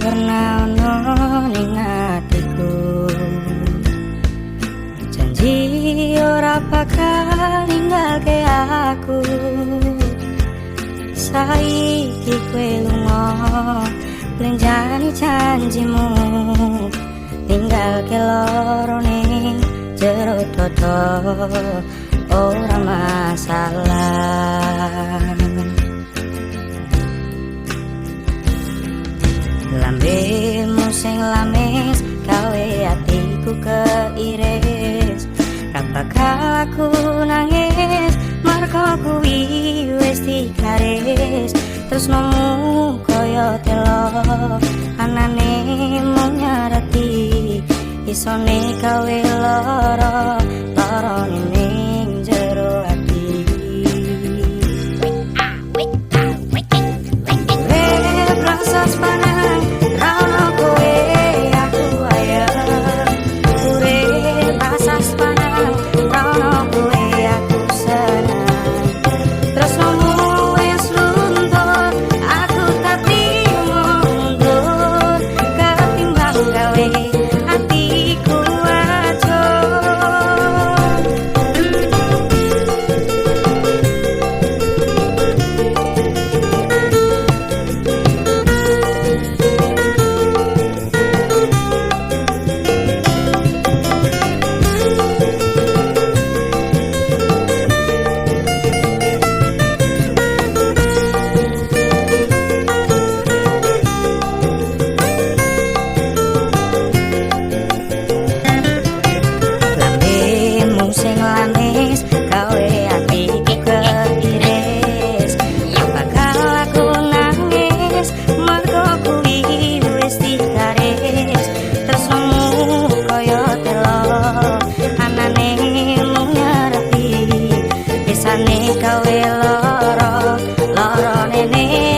Pernah ono ning atiku, janji ora bakal ninggalke aku. Saiki kowe lunga lenjani janjimu, ninggalke loro ning jero dodo ora masalah. Lambemu sing lames gawe atiku keiris, ra bakal aku nangis marko kuwi wis dikaris. Tresnomu kaya telo anane mung nyarati, isone gawe lara ning jero ati. Rasa sepanang rano kowe aku ayam, urip rasa sepanang rano kowe aku senang. Terus nomu wis luntur, aku tapi mundur, ketimbang gawe hatiku acur. Gawe loro nene